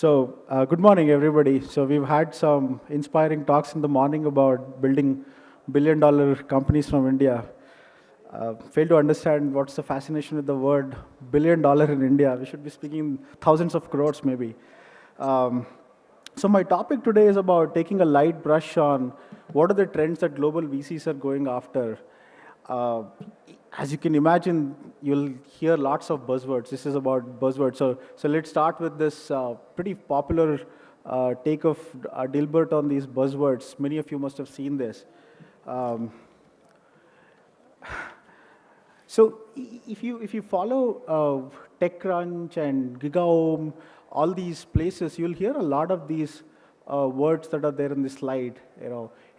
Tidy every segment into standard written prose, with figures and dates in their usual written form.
Good morning, everybody. So, we've had some inspiring talks in the morning about building billion-dollar companies from India. Fail to understand what's the fascination with the word billion-dollar in India. We should be speaking thousands of crores, maybe. Um, my topic today is about taking a light brush on what are the trends that global VCs are going after. Uh, as you can imagine, you'll hear lots of buzzwords. This is about buzzwords. So let's start with this pretty popular take of Dilbert on these buzzwords. Many of you must have seen this. Um, if you follow TechCrunch and GigaOM, all these places, you'll hear a lot of these words that are there in this slide.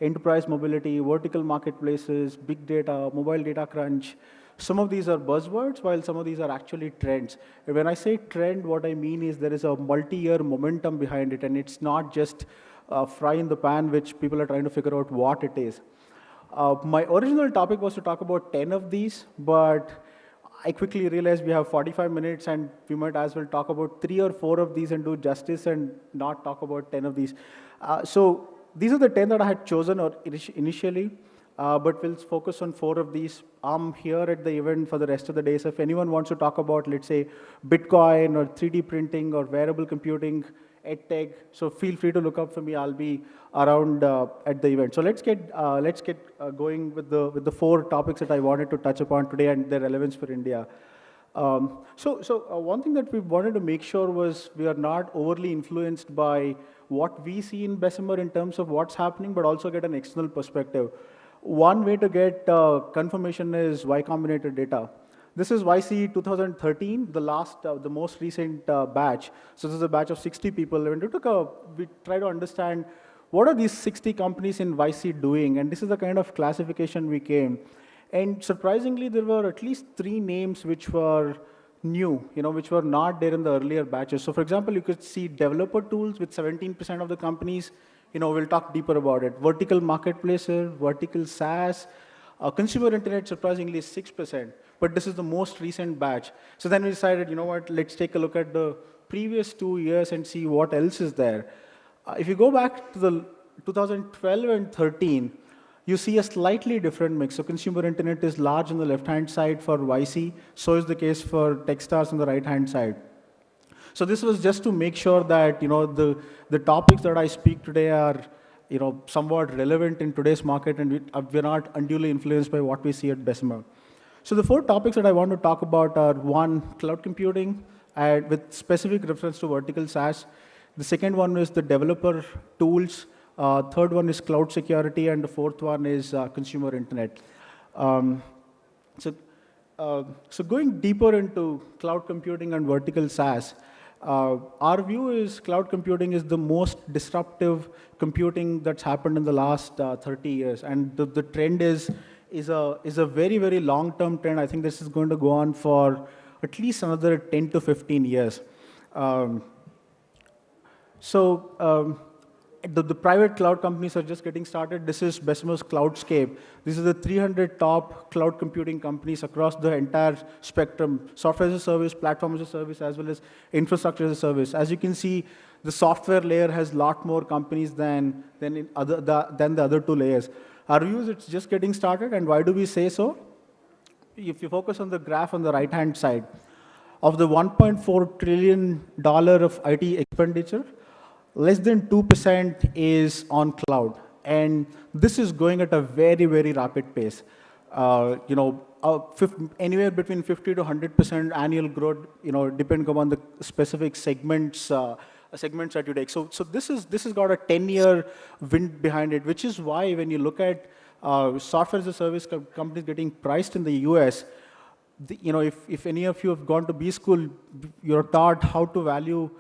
Enterprise mobility, vertical marketplaces, big data, mobile data crunch. Some of these are buzzwords, while some of these are actually trends. And when I say trend, what I mean is there is a multi-year momentum behind it, and it's not just a fry in the pan, which people are trying to figure out what it is. My original topic was to talk about 10 of these, but I quickly realized we have 45 minutes and we might as well talk about 3 or 4 of these and do justice and not talk about 10 of these. So these are the 10 that I had chosen initially, but we'll focus on 4 of these. I'm here at the event for the rest of the day, so if anyone wants to talk about, let's say, Bitcoin or 3D printing or wearable computing, EdTech, so feel free to look up for me. I'll be around at the event. So let's get going with the 4 topics that I wanted to touch upon today and their relevance for India. One thing that we wanted to make sure was we are not overly influenced by what we see in Bessemer in terms of what's happening, but also get an external perspective. One way to get confirmation is Y Combinator data. This is YC 2013, the most recent batch. So this is a batch of 60 people. And we try to understand what are these 60 companies in YC doing, and this is the kind of classification we came. And surprisingly, there were at least 3 names which were new, which were not there in the earlier batches. So for example, you could see developer tools with 17% of the companies. We'll talk deeper about it. Vertical marketplaces, vertical SaaS, consumer internet, surprisingly, is 6%, but this is the most recent batch. So then we decided, let's take a look at the previous 2 years and see what else is there. If you go back to the 2012 and 13, you see a slightly different mix. So consumer internet is large on the left-hand side for YC, so is the case for Techstars on the right-hand side. So this was just to make sure that the topics that I speak today are somewhat relevant in today's market, and we're not unduly influenced by what we see at Bessemer. So the 4 topics that I want to talk about are: 1, cloud computing, with specific reference to vertical SaaS. The second one is the developer tools. Third one is cloud security, and the 4th one is consumer internet. So going deeper into cloud computing and vertical SaaS, our view is cloud computing is the most disruptive computing that's happened in the last 30 years. And the trend is a very, very long-term trend. I think this is going to go on for at least another 10 to 15 years. The private cloud companies are just getting started. This is Bessemer's Cloudscape. These are the 300 top cloud computing companies across the entire spectrum: software as a service, platform as a service, as well as infrastructure as a service. As you can see, the software layer has a lot more companies than the other 2 layers. Our view is it's just getting started, and why do we say so? If you focus on the graph on the right-hand side, of the $1.4 trillion of IT expenditure, less than 2% is on cloud. And this is going at a very, very rapid pace. Anywhere between 50 to 100% annual growth, depending upon the specific segments that you take. So this has got a 10-year wind behind it, which is why when you look at software as a service companies getting priced in the US, if any of you have gone to B school, you're taught how to value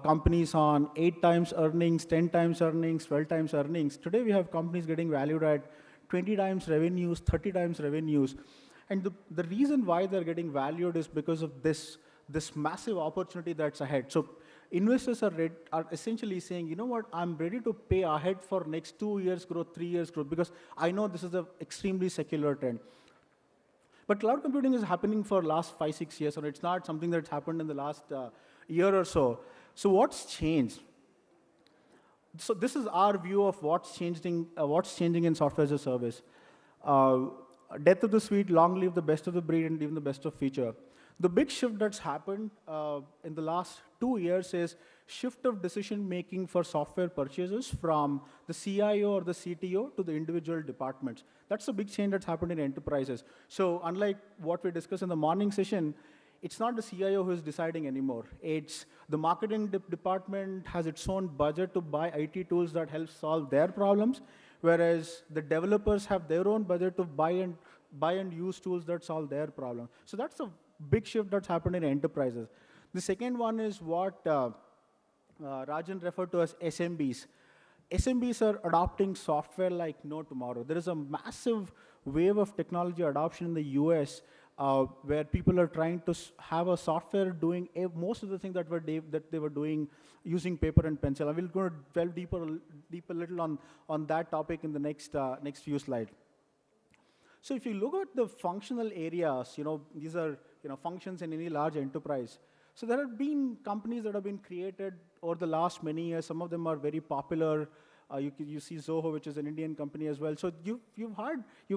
companies on 8 times earnings, 10 times earnings, 12 times earnings. Today we have companies getting valued at 20 times revenues, 30 times revenues. And the reason why they're getting valued is because of this massive opportunity that's ahead. So investors are essentially saying, you know what, I'm ready to pay ahead for next 2 years growth, 3 years growth, because I know this is an extremely secular trend. But cloud computing is happening for last 5, 6 years, and it's not something that's happened in the last year or so. So what's changed? So this is our view of what's changing in software as a service. Uh, Death of the suite, long live the best of the breed, and even the best of feature. The big shift that's happened in the last 2 years is shift of decision making for software purchases from the CIO or the CTO to the individual departments. That's a big change that's happened in enterprises. So unlike what we discussed in the morning session, it's not the CIO who is deciding anymore. It's the marketing department has its own budget to buy IT tools that help solve their problems, whereas the developers have their own budget to buy and use tools that solve their problem. So that's a big shift that's happened in enterprises. The second one is what Rajan referred to as SMBs. SMBs are adopting software like no tomorrow. There is a massive wave of technology adoption in the US where people are trying to have a software doing most of the things that they were doing using paper and pencil. I will go delve deeper little on that topic in the next few slides. So if you look at the functional areas, these are functions in any large enterprise. So there have been companies that have been created over the last many years. Some of them are very popular. You see Zoho, which is an Indian company as well. So you've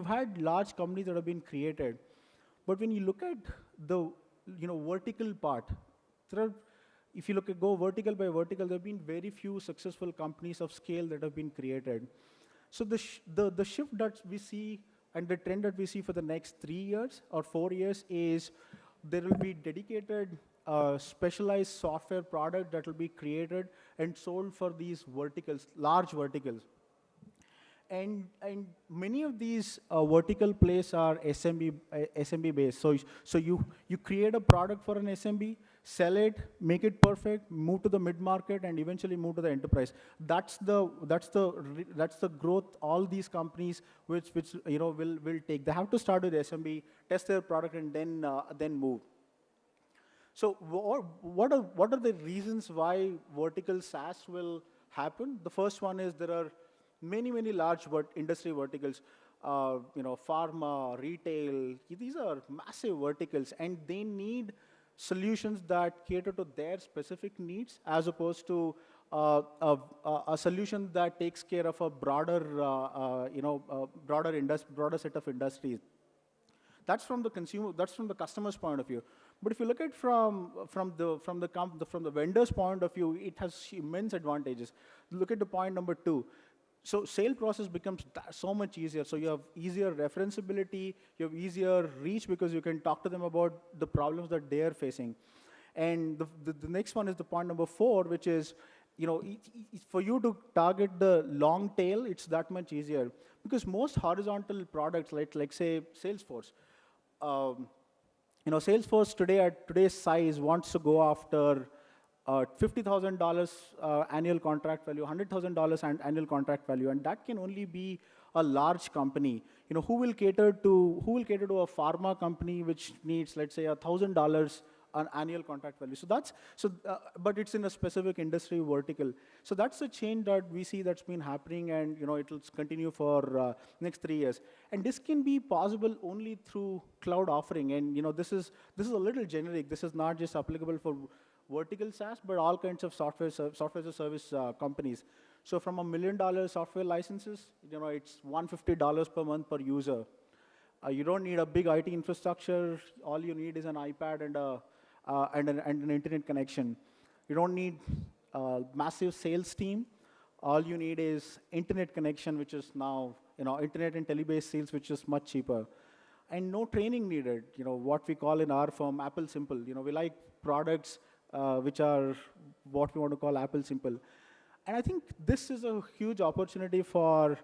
had large companies that have been created. But when you look at the vertical part, if you go vertical by vertical, there have been very few successful companies of scale that have been created. So the shift that we see and the trend that we see for the next 3 years or 4 years is there will be dedicated specialized software product that will be created and sold for these verticals, large verticals. And many of these vertical plays are SMB based. So you create a product for an SMB, sell it, make it perfect, move to the mid market, and eventually move to the enterprise. That's the growth all these companies which will take. They have to start with SMB, test their product, and then move. So what are the reasons why vertical SaaS will happen? The first one is there are many large industry verticals, pharma, retail. These are massive verticals, and they need solutions that cater to their specific needs, as opposed to a solution that takes care of a broader set of industries. That's from the consumer. That's from the customer's point of view. But if you look at from the vendor's point of view, it has immense advantages. Look at the point number 2. So sale process becomes so much easier. So you have easier referenceability, you have easier reach because you can talk to them about the problems that they are facing. And the next one is the point number 4, which is, for you to target the long tail, it's that much easier. Because most horizontal products, like say Salesforce, Salesforce today at today's size wants to go after $50,000 annual contract value, $100,000 annual contract value, and that can only be a large company. Who will cater to a pharma company which needs, let's say, $1,000 an annual contract value. But it's in a specific industry vertical. So that's a change that we see that's been happening, and it will continue for next 3 years. And this can be possible only through cloud offering. And this is a little generic. This is not just applicable for vertical SaaS, but all kinds of software as a service companies. So from $1 million software licenses, it's $150 per month per user. You don't need a big IT infrastructure. All you need is an iPad and an internet connection. You don't need a massive sales team. All you need is internet connection, which is now internet and tele-based sales, which is much cheaper. And no training needed. What we call in our firm Apple Simple. We like products which are what we want to call Apple Simple. And I think this is a huge opportunity for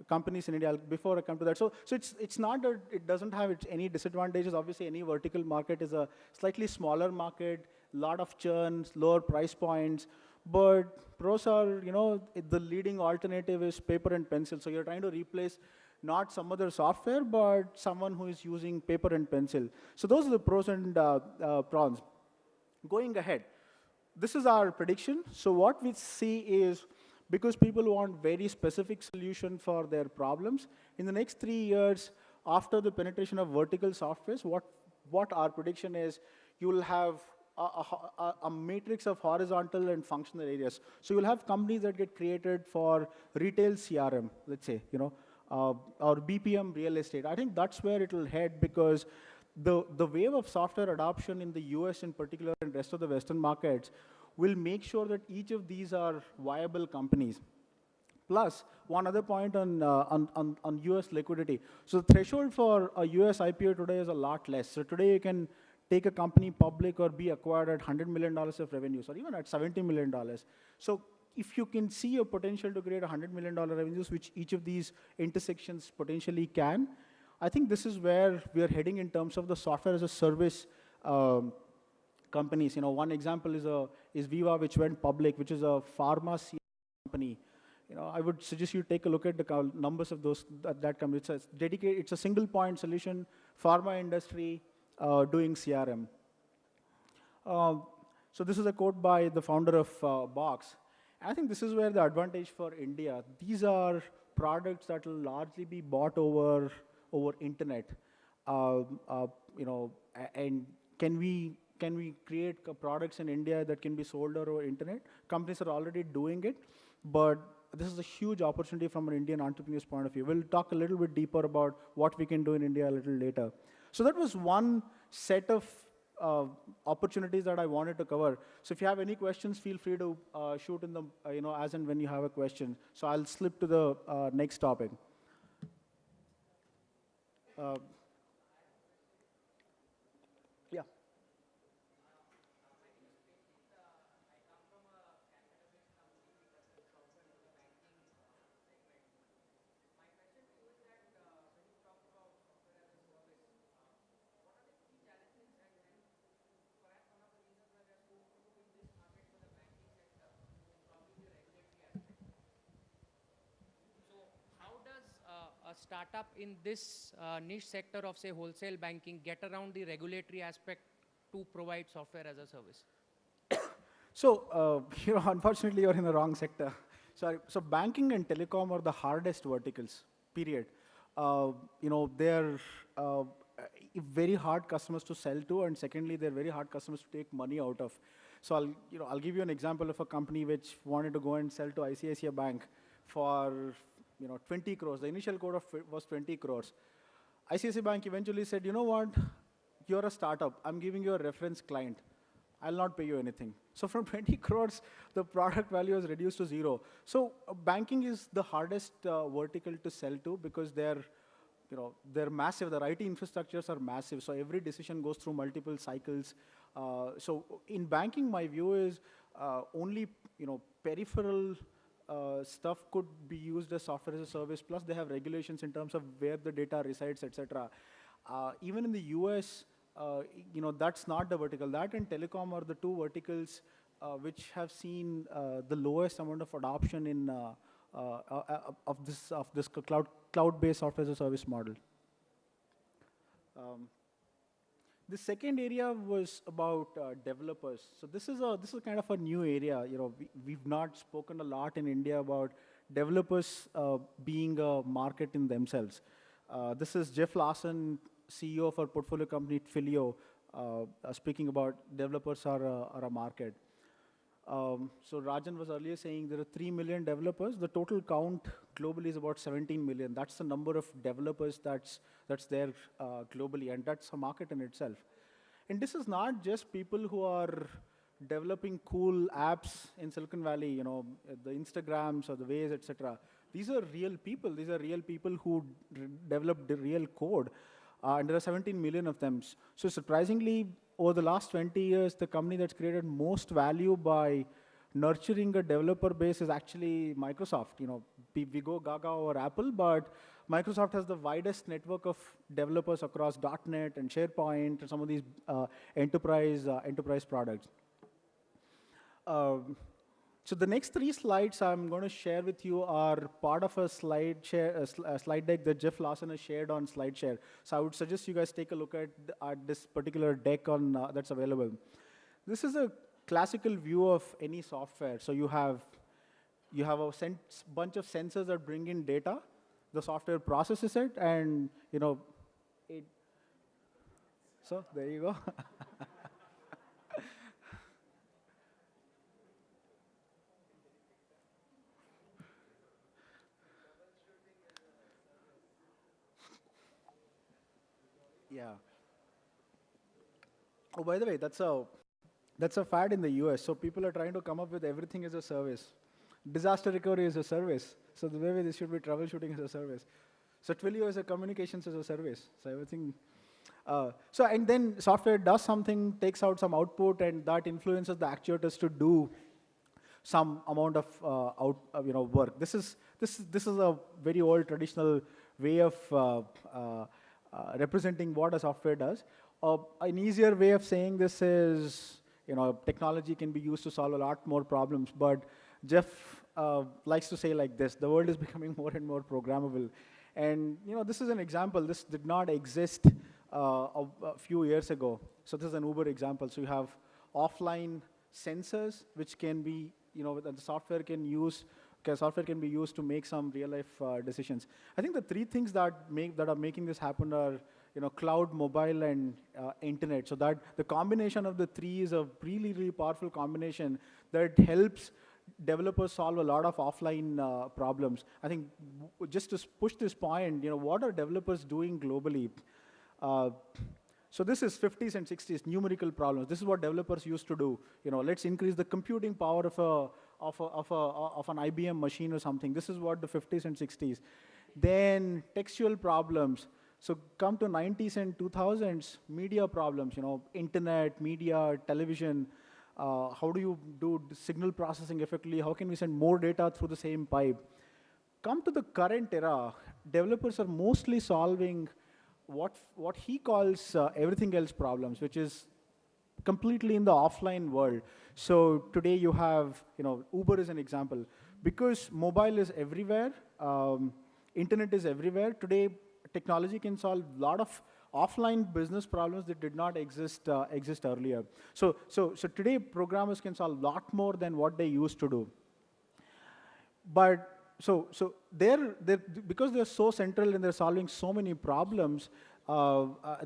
companies in India. Before I come to that, so it's not that it doesn't have any disadvantages. Obviously, any vertical market is a slightly smaller market, lot of churn, lower price points. But pros are, the leading alternative is paper and pencil. So you're trying to replace not some other software, but someone who is using paper and pencil. So those are the pros and cons. Going ahead, this is our prediction. So what we see is, because people want very specific solution for their problems, in the next 3 years, after the penetration of vertical softwares, what our prediction is, you will have a matrix of horizontal and functional areas. So you'll have companies that get created for retail CRM, let's say, or BPM real estate. I think that's where it will head because the wave of software adoption in the US in particular and rest of the Western markets will make sure that each of these are viable companies. Plus, one other point on US liquidity. So the threshold for a US IPO today is a lot less. So today you can take a company public or be acquired at $100 million of revenues or even at $70 million. So if you can see a potential to create $100 million revenues, which each of these intersections potentially can, I think this is where we are heading in terms of the software as a service companies. One example is Viva, which went public, which is a pharma company. I would suggest you take a look at the numbers of that company. It's a single point solution, pharma industry doing CRM. So this is a quote by the founder of Box. I think this is where the advantage for India. These are products that will largely be bought over internet. And can we create products in India that can be sold over internet? Companies are already doing it, but this is a huge opportunity from an Indian entrepreneur's point of view. We'll talk a little bit deeper about what we can do in India a little later. So that was one set of opportunities that I wanted to cover. So if you have any questions, feel free to shoot in the, as and when you have a question. So I'll slip to the next topic. Yeah. A startup in this niche sector of, say, wholesale banking get around the regulatory aspect to provide software as a service? So, unfortunately, you're in the wrong sector. Sorry. So banking and telecom are the hardest verticals, period. They're very hard customers to sell to, and secondly, they're very hard customers to take money out of. So I'll give you an example of a company which wanted to go and sell to ICICI Bank for 20 crores. The initial quote was 20 crores. ICICI Bank eventually said, you know what, you're a startup. I'm giving you a reference client. I'll not pay you anything. So from 20 crores, the product value is reduced to zero. So banking is the hardest vertical to sell to because they're massive. Their IT infrastructures are massive. So every decision goes through multiple cycles. So in banking, my view is only peripheral stuff could be used as software as a service. Plus, they have regulations in terms of where the data resides, etc. Even in the US, that's not the vertical. That and telecom are the two verticals which have seen the lowest amount of adoption in of this cloud-based software as a service model. The second area was about developers. So this is kind of a new area. We've not spoken a lot in India about developers being a market in themselves. This is Jeff Larson, CEO of our portfolio company Twilio, speaking about developers are a market. So Rajan was earlier saying there are 3 million developers. The total count globally is about 17 million. That's the number of developers that's there globally, and that's a market in itself. And this is not just people who are developing cool apps in Silicon Valley, the Instagrams or the Waze, etc. These are real people. These are real people who develop the real code. And there are 17 million of them. So surprisingly, over the last 20 years, the company that's created most value by nurturing a developer base is actually Microsoft. We go gaga over Apple, but Microsoft has the widest network of developers across .NET and SharePoint and some of these enterprise products. So the next 3 slides I'm going to share with you are part of a slide deck that Jeff Larson has shared on SlideShare. So I would suggest you guys take a look at this particular deck that's available. This is a classical view of any software. So you have a bunch of sensors that bring in data. The software processes it, and so there you go. Yeah. Oh, by the way, that's a fad in the US. So people are trying to come up with everything as a service. Disaster recovery is a service. So the way this should be troubleshooting as a service. So Twilio is a communications as a service. So everything. So and then software does something, takes out some output, and that influences the actuators to do some amount of work. This is a very old traditional way of representing what a software does. An easier way of saying this is, technology can be used to solve a lot more problems, but Jeff likes to say like this: the world is becoming more and more programmable, and this is an example. This did not exist a few years ago. So this is an Uber example. So you have offline sensors, which can be, that the software can use. Software can be used to make some real-life decisions. I think the three things that are making this happen are, cloud, mobile, and internet. So that the combination of the three is a really, really powerful combination that helps developers solve a lot of offline problems. I think just to push this point, what are developers doing globally? So this is 50s and 60s numerical problems. This is what developers used to do. Let's increase the computing power of an IBM machine or something. This is what the 50s and 60s. Then textual problems. So come to 90s and 2000s, media problems. Internet, media, television. How do you do signal processing effectively? How can we send more data through the same pipe? Come to the current era, developers are mostly solving what he calls everything else problems, which is completely in the offline world. So today you have, Uber is an example. Because mobile is everywhere, internet is everywhere, today technology can solve a lot of offline business problems that did not exist earlier. So today programmers can solve a lot more than what they used to do. But so they're because they're so central and they're solving so many problems,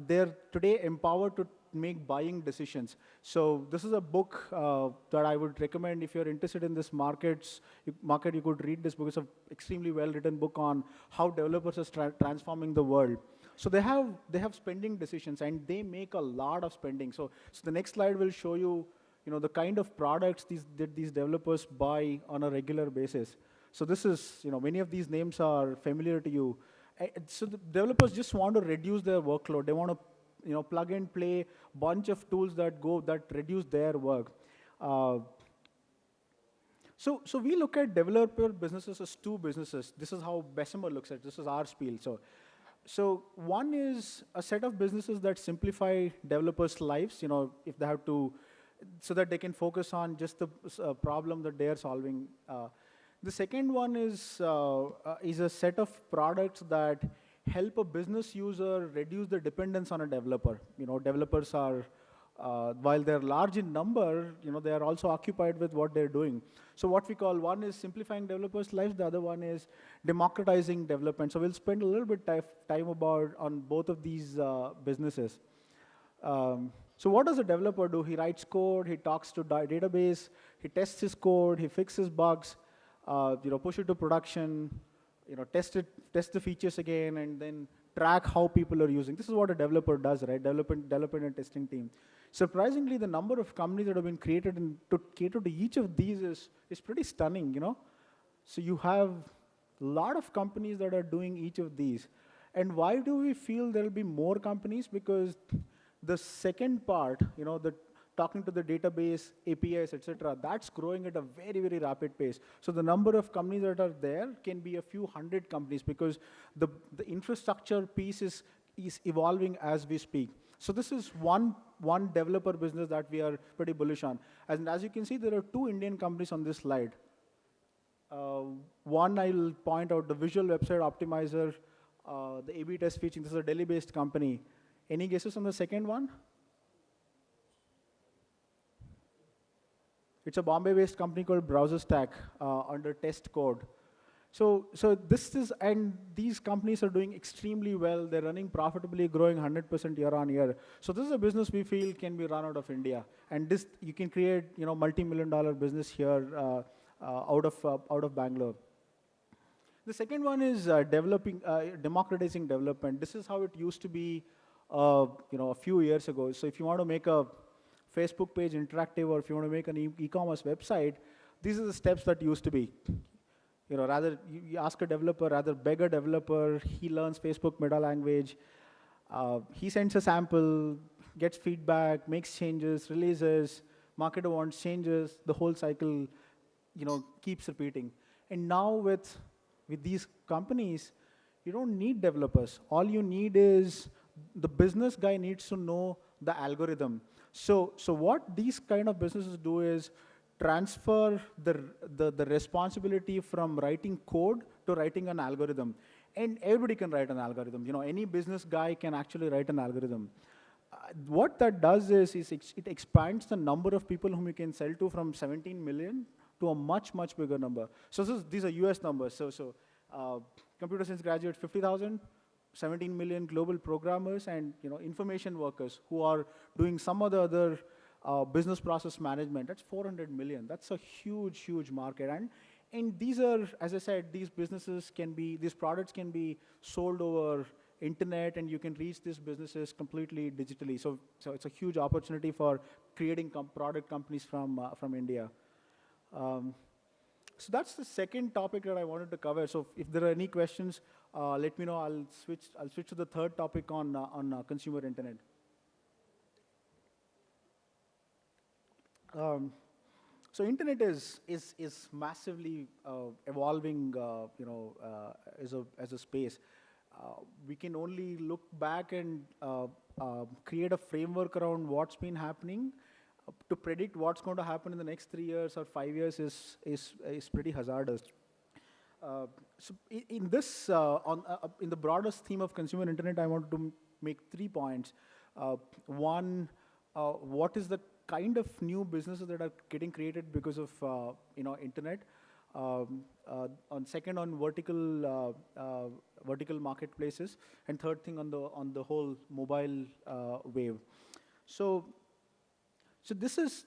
they're today empowered to make buying decisions. So this is a book that I would recommend if you're interested in this market. You could read this book. It's an extremely well-written book on how developers are transforming the world. So they have spending decisions, and they make a lot of spending. So the next slide will show you, the kind of products these developers buy on a regular basis. So this is, many of these names are familiar to you. So the developers just want to reduce their workload. They want to, plug and play bunch of tools that reduce their work. So we look at developer businesses as two businesses. This is how Bessemer looks at it. This is our spiel. So one is a set of businesses that simplify developers' lives, if they have to, so that they can focus on just the problem that they are solving. The second one is a set of products that help a business user reduce the dependence on a developer. Developers are, while they're large in number, they are also occupied with what they're doing. So what we call, one is simplifying developers' lives, the other one is democratizing development. So we'll spend a little bit time on both of these businesses. So what does a developer do? He writes code, he talks to database, he tests his code, he fixes bugs, push it to production, test the features again, and then track how people are using. This is what a developer does, right? Development and testing team. Surprisingly, the number of companies that have been created to cater to each of these is pretty stunning, So you have a lot of companies that are doing each of these. And why do we feel there will be more companies? Because the second part, the talking to the database, APIs, etc., that's growing at a very, very rapid pace. So the number of companies that are there can be a few hundred companies, because the infrastructure piece is evolving as we speak. So this is one developer business that we are pretty bullish on. And as you can see, there are two Indian companies on this slide. One I'll point out, the Visual Website Optimizer, the A/B test feature. This is a Delhi-based company. Any guesses on the second one? It's a Bombay-based company called BrowserStack under test code. So this is, and these companies are doing extremely well. They're running profitably, growing 100% year on year. So this is a business we feel can be run out of India, and this you can create, multi-million-dollar business here out of Bangalore. The second one is democratizing development. This is how it used to be a few years ago. So if you want to make a Facebook page interactive, or if you want to make an e-commerce website, these are the steps that used to be. Rather you ask a developer, rather beg a developer, he learns Facebook meta language, he sends a sample, gets feedback, makes changes, releases, marketer wants changes, the whole cycle, keeps repeating. And now with these companies, you don't need developers. All you need is the business guy needs to know the algorithm. So what these kind of businesses do is transfer the responsibility from writing code to writing an algorithm. And everybody can write an algorithm. Any business guy can actually write an algorithm. What that does is it expands the number of people whom you can sell to from 17 million to a much, much bigger number. So these are US numbers. Computer science graduates 50,000, 17 million global programmers, and information workers who are doing some other business process management. That's 400 million. That's a huge, huge market. And these are, as I said, these products can be sold over internet, and you can reach these businesses completely digitally. So it's a huge opportunity for creating product companies from India. So that's the second topic that I wanted to cover. So if there are any questions, let me know. I'll switch to the third topic on consumer internet. So internet is massively evolving, as a space. We can only look back and create a framework around what's been happening. To predict what's going to happen in the next 3 years or 5 years is pretty hazardous. So in this, in the broadest theme of consumer internet, I want to make 3 points. One, what is the kind of new businesses that are getting created because of internet? On second, on vertical marketplaces, and third thing on the whole mobile wave. So this has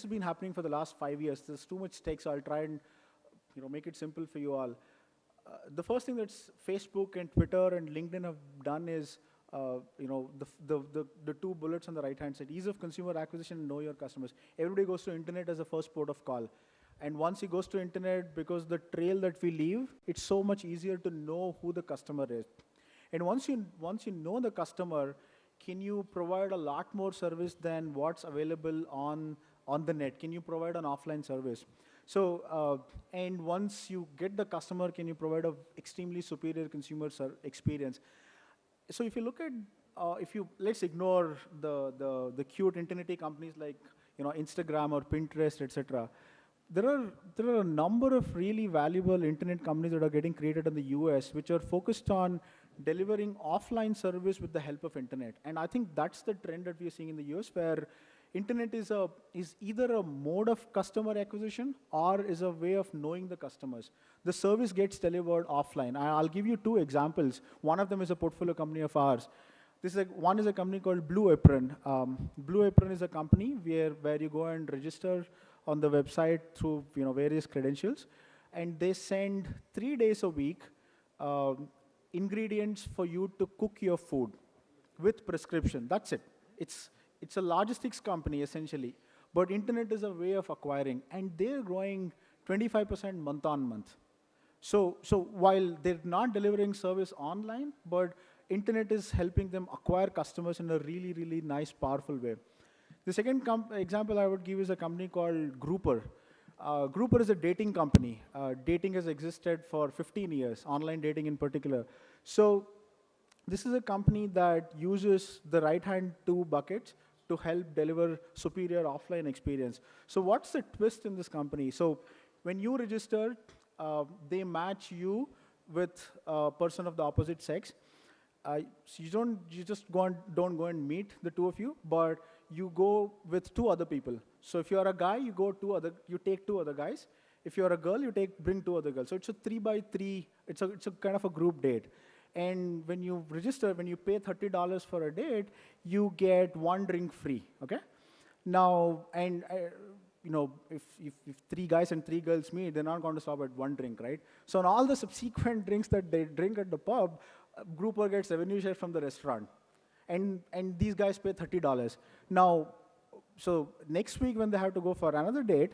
been happening for the last 5 years. There's too much stake, so I'll try and make it simple for you all. The first thing that Facebook and Twitter and LinkedIn have done is the 2 bullets on the right hand side: ease of consumer acquisition and know your customers. Everybody goes to internet as a first port of call. And once he goes to internet, because the trail that we leave, it's so much easier to know who the customer is. And once you know the customer, can you provide a lot more service than what's available on the net? Can you provide an offline service? So, and once you get the customer, can you provide an extremely superior consumer experience? So if you look at, let's ignore the cute internet companies like Instagram or Pinterest, etc. There are a number of really valuable internet companies that are getting created in the US, which are focused on delivering offline service with the help of internet. And I think that's the trend that we are seeing in the US, where internet is either a mode of customer acquisition or is a way of knowing the customers. The service gets delivered offline. I'll give you 2 examples. One of them is a portfolio company of ours. One is a company called Blue Apron. Blue Apron is a company where you go and register on the website through various credentials, and they send 3 days a week ingredients for you to cook your food with prescription. That's it. It's a logistics company essentially, but internet is a way of acquiring, and they're growing 25% month on month. So while they're not delivering service online, but internet is helping them acquire customers in a really, really nice, powerful way. The second example I would give is a company called Grouper. Grouper is a dating company. Dating has existed for 15 years, online dating in particular. So this is a company that uses the right-hand 2 buckets to help deliver superior offline experience. So what's the twist in this company? So when you register, they match you with a person of the opposite sex. So you just don't go and meet the 2 of you, but you go with 2 other people. So if you are a guy, you take 2 other guys. If you are a girl, bring 2 other girls. So it's a 3x3. It's a kind of a group date. And when you register, when you pay $30 for a date, you get 1 drink free. Okay. Now, and if 3 guys and 3 girls meet, they're not going to stop at 1 drink, right? So on all the subsequent drinks that they drink at the pub, Grouper gets revenue share from the restaurant. and these guys pay $30. Now, so next week when they have to go for another date,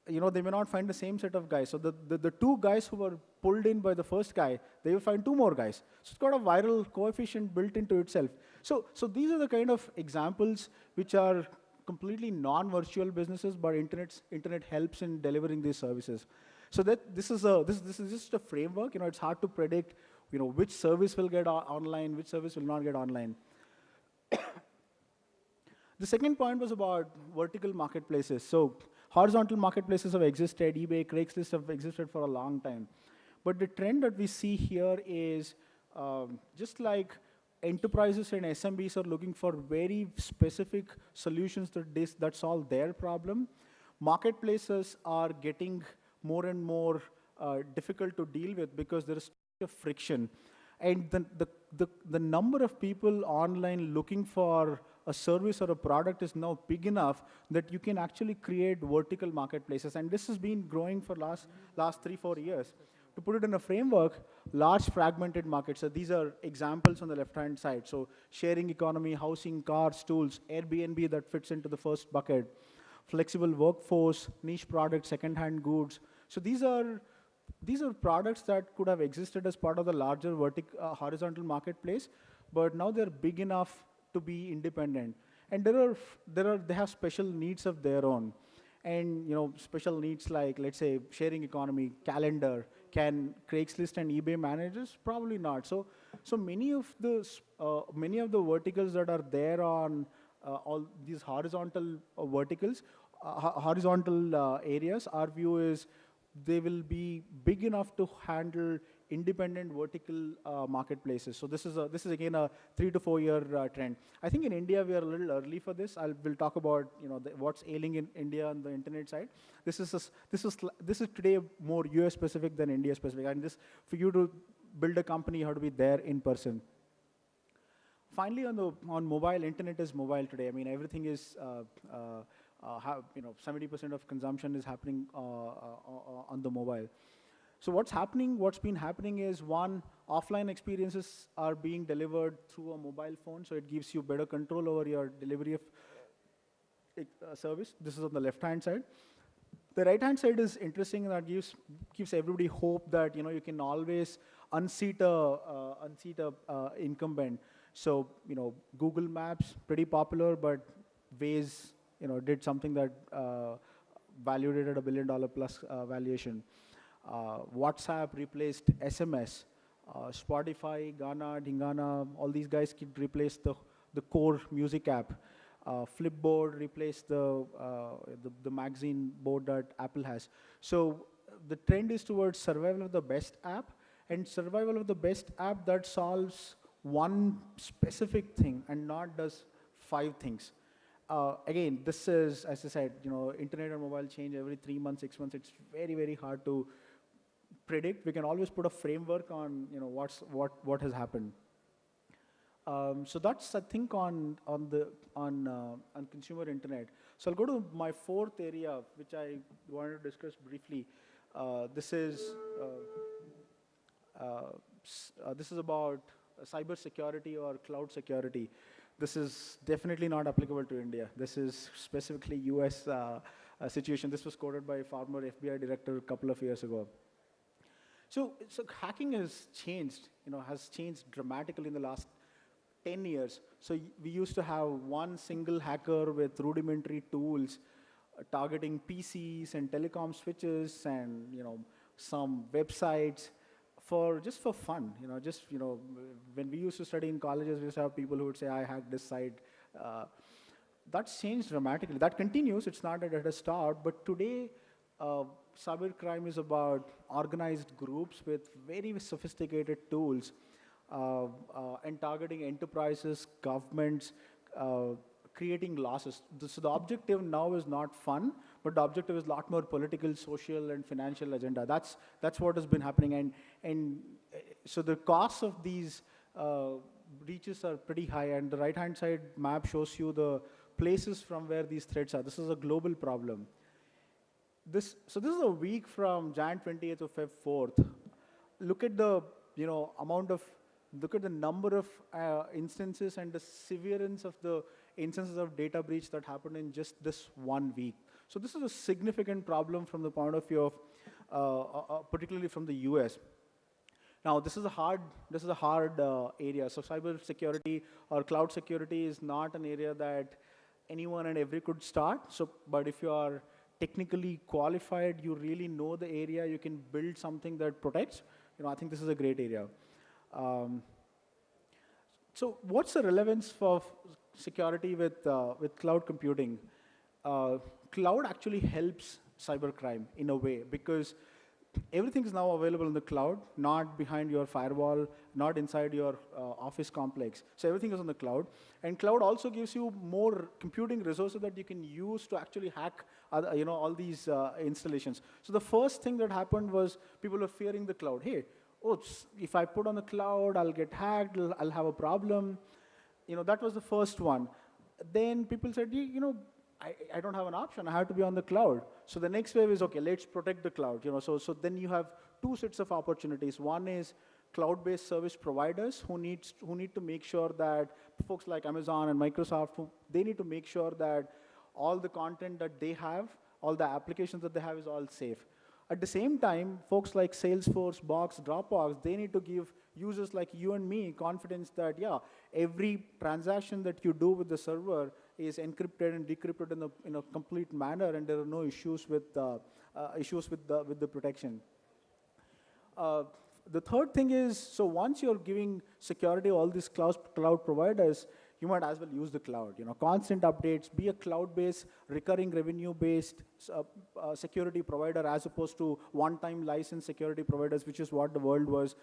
they may not find the same set of guys. So the two guys who were pulled in by the first guy, they will find two more guys. So it's got a viral coefficient built into itself. So these are the kind of examples which are completely non-virtual businesses, but internet helps in delivering these services. So that this is just a framework. It's hard to predict, which service will get online, which service will not get online. The second point was about vertical marketplaces. So horizontal marketplaces have existed. eBay, Craigslist have existed for a long time. But the trend that we see here is just like enterprises and SMBs are looking for very specific solutions that solve their problem, marketplaces are getting more and more difficult to deal with because there is a friction. And the number of people online looking for a service or a product is now big enough that you can actually create vertical marketplaces. And this has been growing for last 3-4 years. To put it in a framework, large fragmented markets. So these are examples on the left-hand side. So sharing economy, housing, cars, tools, Airbnb that fits into the first bucket, flexible workforce, niche products, second-hand goods. So these are products that could have existed as part of the larger horizontal marketplace, but now they're big enough to be independent. And they have special needs of their own. And special needs like, let's say, sharing economy, calendar. Can Craigslist and eBay manage this? Probably not. So many of the verticals that are there on all these horizontal verticals, horizontal areas, our view is they will be big enough to handle independent vertical marketplaces. So this is again a 3 to 4 year trend. I think in India we are a little early for this. We'll talk about what's ailing in India on the internet side. This is today more US specific than India specific, and this for you to build a company, you have to be there in person. Finally, on mobile, internet is mobile today. I mean, everything is 70% of consumption is happening on the mobile. So what's been happening is, one, offline experiences are being delivered through a mobile phone, so it gives you better control over your delivery of service. This is on the left-hand side. The right-hand side is interesting, and that gives everybody hope that you can always unseat a incumbent. So Google Maps, pretty popular, but Waze did something that valued it at $1 billion plus valuation. WhatsApp replaced SMS. Spotify, Ghana, Dingana, all these guys could replace the core music app. Flipboard replaced the magazine board that Apple has. So the trend is towards survival of the best app, and survival of the best app that solves one specific thing and not does 5 things. Again, this is, as I said, internet and mobile change every 3 months, 6 months. It's very, very hard to predict. We can always put a framework on, what has happened. So that's, I think, on consumer internet. So I'll go to my 4th area, which I wanted to discuss briefly. This is about cyber security or cloud security. This is definitely not applicable to India. This is specifically US situation. This was quoted by a former FBI director a couple of years ago. So hacking has changed dramatically in the last 10 years. So we used to have one single hacker with rudimentary tools targeting PCs and telecom switches and some websites just for fun. When we used to study in colleges, we used to have people who would say, I hacked this site. That's changed dramatically. That continues. It's not that it has stopped. But today, cybercrime is about organized groups with very sophisticated tools and targeting enterprises, governments, creating losses. So the objective now is not fun, but the objective is a lot more political, social, and financial agenda. That's what has been happening, and so the costs of these breaches are pretty high. And the right-hand side map shows you the places from where these threats are. This is a global problem. So this is a week from Jan 28th to Feb 4th. Look at the amount of look at the number of instances and the severance of the instances of data breach that happened in just this 1 week. So this is a significant problem from the point of view of, particularly from the US. Now, this is a hard area. So cyber security or cloud security is not an area that anyone and every could start. So, but if you are technically qualified, you really know the area, you can build something that protects. I think this is a great area. Um, so, what's the relevance of security with cloud computing? Uh, Cloud actually helps cybercrime in a way because everything is now available in the cloud, not behind your firewall, not inside your office complex. So everything is on the cloud. And cloud also gives you more computing resources that you can use to actually hack all these installations. So the first thing that happened was people were fearing the cloud. Hey, if I put on the cloud, I'll get hacked, I'll have a problem. That was the first one. Then people said, I don't have an option. I have to be on the cloud. So the next wave is, okay, let's protect the cloud. So then you have two sets of opportunities. One is cloud-based service providers who need to make sure that folks like Amazon and Microsoft, they need to make sure that all the content that they have, all the applications that they have is all safe. At the same time, folks like Salesforce, Box, Dropbox, they need to give users like you and me confidence that, yeah, every transaction that you do with the server is encrypted and decrypted in a complete manner, and there are no issues with the protection. The third thing is, so once you're giving security to all these cloud providers, you might as well use the cloud. Constant updates, be a cloud-based, recurring revenue-based security provider as opposed to one-time license security providers, which is what the world was,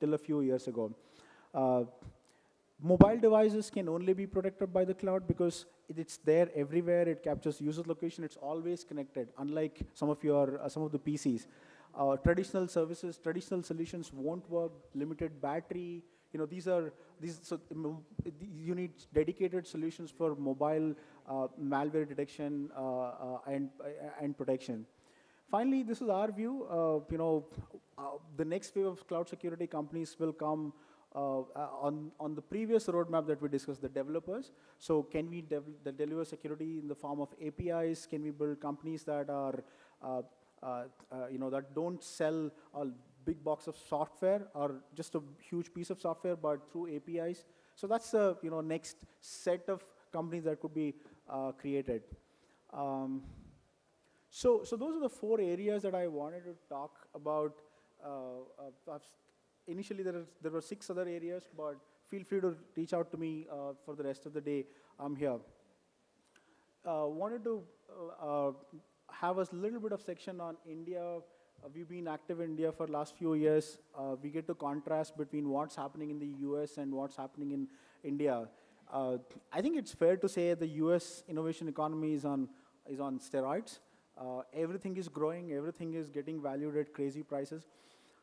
till a few years ago. Mobile devices can only be protected by the cloud because it's there everywhere. It captures user location. It's always connected, unlike some of the PCs. Traditional solutions won't work. Limited battery. So you need dedicated solutions for mobile malware detection and protection. Finally, this is our view. The next wave of cloud security companies will come on the previous roadmap that we discussed, the developers. So can we deliver security in the form of APIs? Can we build companies that are that don't sell a big box of software or just a huge piece of software, but through APIs? So that's the next set of companies that could be created. So those are the 4 areas that I wanted to talk about. Initially, there were 6 other areas, but feel free to reach out to me for the rest of the day. I'm here. Wanted to have a little bit of section on India. We've been active in India for last few years. We get to contrast between what's happening in the US and what's happening in India. I think it's fair to say the US innovation economy is on steroids. Everything is growing. Everything is getting valued at crazy prices.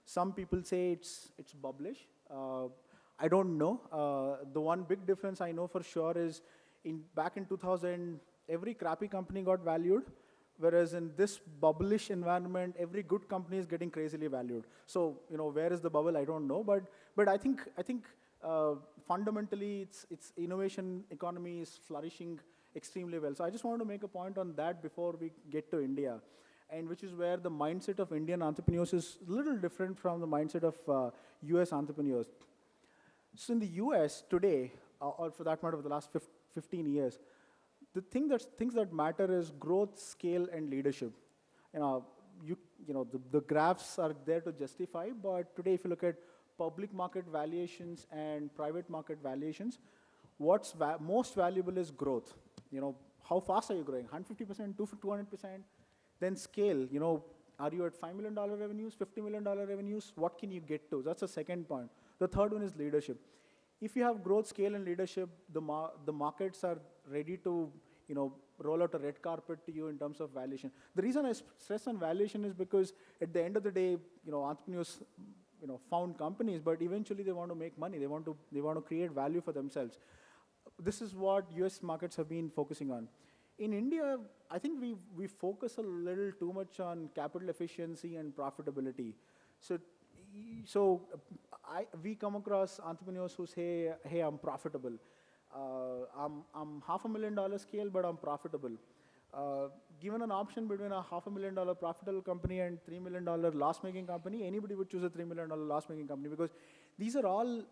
Some people say it's bubblish. I don't know. The one big difference I know for sure is back in 2000, every crappy company got valued, whereas in this bubblish environment, every good company is getting crazily valued. So where is the bubble? I don't know. But I think fundamentally, it's innovation economy is flourishing extremely well. So I just wanted to make a point on that before we get to India, and which is where the mindset of Indian entrepreneurs is a little different from the mindset of US entrepreneurs. So in the US today, or for that matter, for the last 15 years, the things that matter is growth, scale, and leadership. The graphs are there to justify, but today if you look at public market valuations and private market valuations, what's most valuable is growth. How fast are you growing? 150%, 200%? Then scale, are you at $5 million revenues, $50 million revenues? What can you get to? That's the second point. The third one is leadership. If you have growth, scale, and leadership, the markets are ready to, roll out a red carpet to you in terms of valuation. The reason I stress on valuation is because at the end of the day, entrepreneurs, found companies, but eventually they want to make money. They want to create value for themselves. This is what US markets have been focusing on. In India, I think we focus a little too much on capital efficiency and profitability. So We come across entrepreneurs who say, hey, I'm profitable. I'm $500,000 scale, but I'm profitable. Given an option between a $500,000 profitable company and $3 million loss-making company, anybody would choose a $3 million loss-making company, because these are all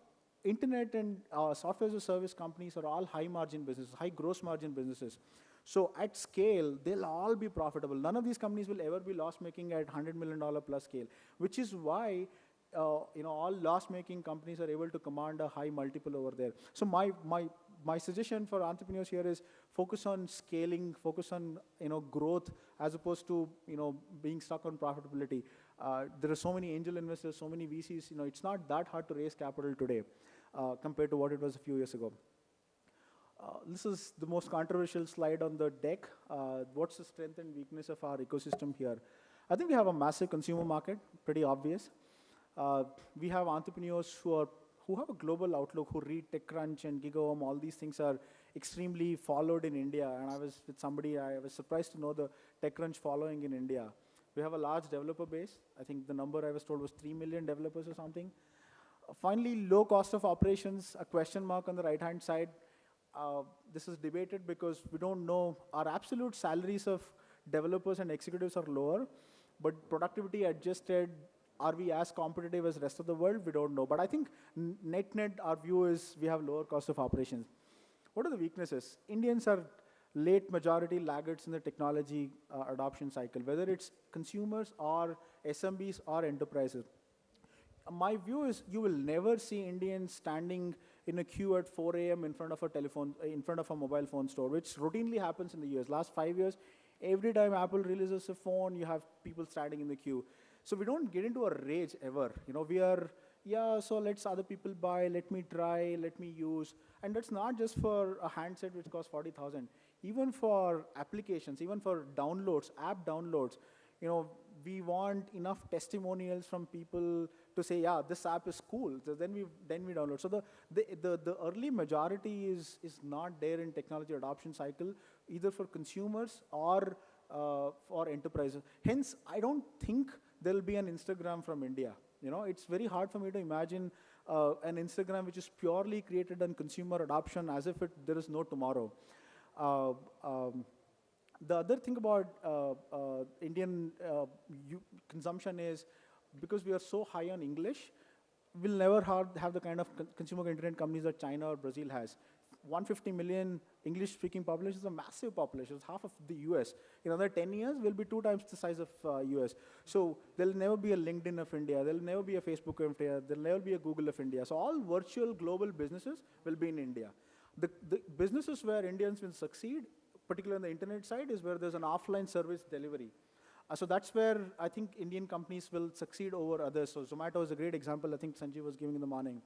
internet and software as a service companies are all high margin businesses, high gross margin businesses. So at scale, they'll all be profitable. None of these companies will ever be loss-making at $100 million plus scale, which is why all loss-making companies are able to command a high multiple over there. So my suggestion for entrepreneurs here is focus on scaling, focus on growth, as opposed to being stuck on profitability. There are so many angel investors, so many VCs. It's not that hard to raise capital today compared to what it was a few years ago. This is the most controversial slide on the deck. What's the strength and weakness of our ecosystem here? I think we have a massive consumer market, pretty obvious. We have entrepreneurs who have a global outlook, who read TechCrunch and GigaOM. All these things are extremely followed in India. And I was with somebody, I was surprised to know the TechCrunch following in India. We have a large developer base. I think the number I was told was 3 million developers or something. Finally, low cost of operations, a question mark on the right-hand side. This is debated because we don't know. Our absolute salaries of developers and executives are lower, but productivity adjusted, are we as competitive as the rest of the world? We don't know. But I think net, our view is we have lower cost of operations. What are the weaknesses? Indians are late majority laggards in the technology adoption cycle, whether it's consumers or SMBs or enterprises. My view is you will never see Indians standing in a queue at 4 a.m. in front of a mobile phone store, which routinely happens in the US. Last 5 years, every time Apple releases a phone, you have people standing in the queue. So we don't get into a rage ever. We are, so let's other people buy, let me try, let me use. And that's not just for a handset which costs 40,000. Even for applications, even for downloads, app downloads, we want enough testimonials from people to say, yeah, this app is cool. So then we download. So the early majority is not there in technology adoption cycle, either for consumers or for enterprises. Hence, I don't think there'll be an Instagram from India. It's very hard for me to imagine an Instagram which is purely created on consumer adoption as if there is no tomorrow. The other thing about Indian consumption is, because we are so high on English, we'll never have the kind of consumer internet companies that China or Brazil has. 150 million English-speaking population is a massive population. It's half of the US. In another 10 years, we'll be 2 times the size of US. So there'll never be a LinkedIn of India. There'll never be a Facebook of India. There'll never be a Google of India. So all virtual global businesses will be in India. The businesses where Indians will succeed, particularly on the internet side, is where there's an offline service delivery. So that's where I think Indian companies will succeed over others. So Zomato is a great example I think Sanjeev was giving in the morning.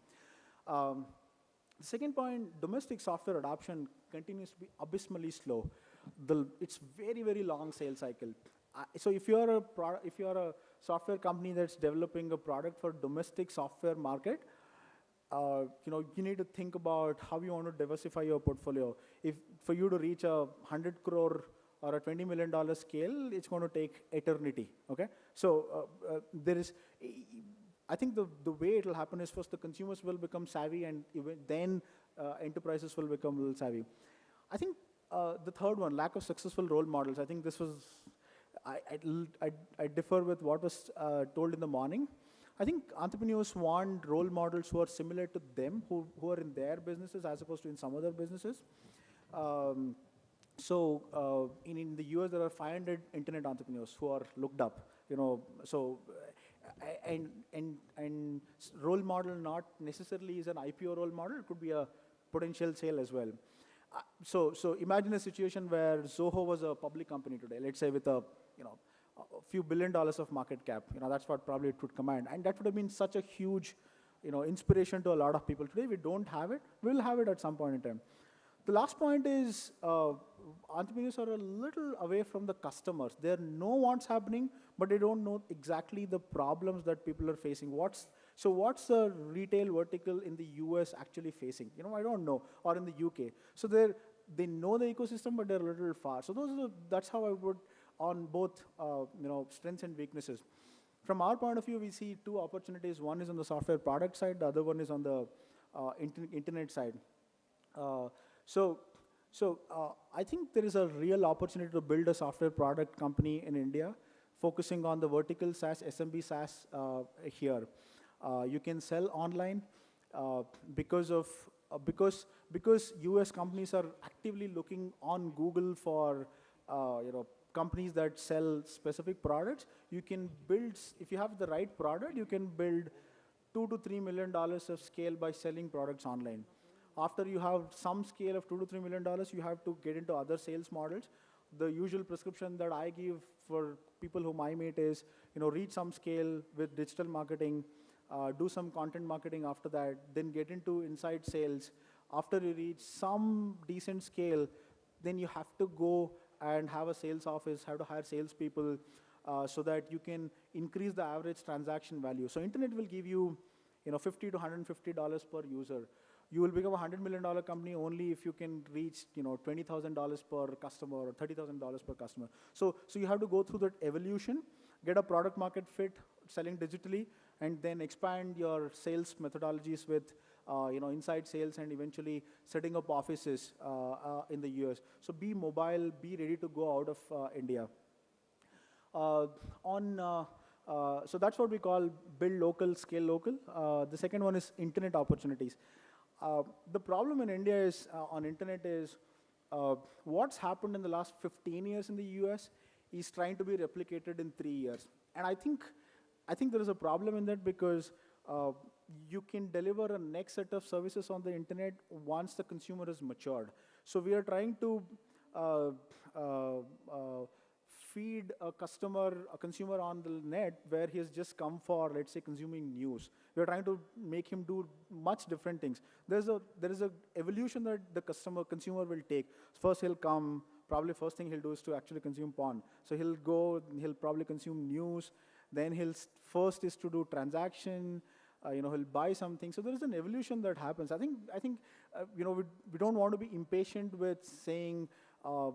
The second point, domestic software adoption continues to be abysmally slow. It's very, very long sales cycle. So if you're a software company that's developing a product for domestic software market, you need to think about how you want to diversify your portfolio. For you to reach a 100 crore or a $20 million scale, it's going to take eternity. Okay, so I think the way it will happen is first the consumers will become savvy, and then enterprises will become a little savvy. I think the third one, lack of successful role models. I think this was, I differ with what was told in the morning. I think entrepreneurs want role models who are similar to them, who are in their businesses as opposed to in some other businesses. So in the US, there are 500 internet entrepreneurs who are looked up. And role model not necessarily is an IPO role model. It could be a potential sale as well. So imagine a situation where Zoho was a public company today, let's say with a few $1 billion of market cap. That's what probably it would command, and that would have been such a huge inspiration to a lot of people. Today we don't have it. We'll have it at some point in time. The last point is entrepreneurs are a little away from the customers. They know what's happening, but they don't know exactly the problems that people are facing. What's the retail vertical in the US actually facing? I don't know. Or in the UK. So they know the ecosystem, but they're a little far. So that's how I would on both strengths and weaknesses. From our point of view, we see two opportunities. One is on the software product side, the other one is on the internet side. Uh, so, I think there is a real opportunity to build a software product company in India, focusing on the vertical SaaS, SMB SaaS here. You can sell online because of because US companies are actively looking on Google for companies that sell specific products. You can build, if you have the right product, you can build $2 to $3 million of scale by selling products online. After you have some scale of $2 to $3 million, you have to get into other sales models. The usual prescription that I give for people whom I meet is, reach some scale with digital marketing, do some content marketing after that, then get into inside sales. After you reach some decent scale, then you have to go and have a sales office, have to hire salespeople, so that you can increase the average transaction value. So internet will give you, $50 to $150 per user. You will become a $100 million company only if you can reach, $20,000 per customer or $30,000 per customer. So you have to go through that evolution, get a product market fit, selling digitally, and then expand your sales methodologies with, inside sales, and eventually setting up offices in the US. So be mobile, be ready to go out of India. So that's what we call build local, scale local. The second one is internet opportunities. The problem in India is, on internet is, what's happened in the last 15 years in the US is trying to be replicated in 3 years. And I think there is a problem in that because you can deliver a next set of services on the internet once the consumer is matured. So we are trying to feed a consumer on the net where he has just come for, let's say, consuming news. We are trying to make him do much different things. There is a evolution that the consumer will take. First he'll come, probably first thing he'll do is to actually consume porn. So he'll probably consume news. Then first is to do transaction. He'll buy something. So there is an evolution that happens. I think we don't want to be impatient with saying the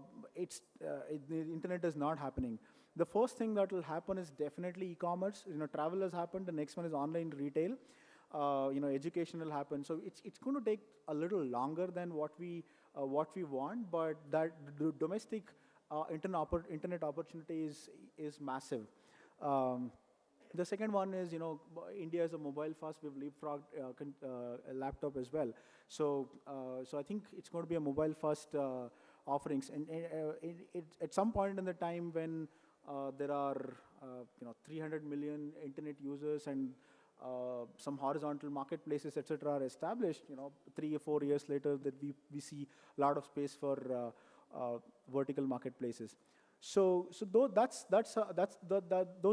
internet is not happening. The first thing that will happen is definitely e-commerce. Travel has happened. The next one is online retail. Education will happen. So it's going to take a little longer than what we want, but that the domestic internet opportunity is massive. The second one is, India is a mobile first. We've leapfrogged a laptop as well. So I think it's going to be a mobile first offerings. And at some point in the time when there are 300 million internet users and some horizontal marketplaces, etc., are established, 3 or 4 years later, that we see a lot of space for vertical marketplaces. So those are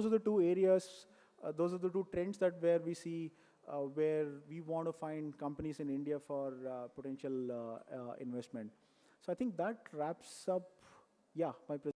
the two areas. Those are the two trends where we see where we want to find companies in India for potential investment. So I think that wraps up, my presentation.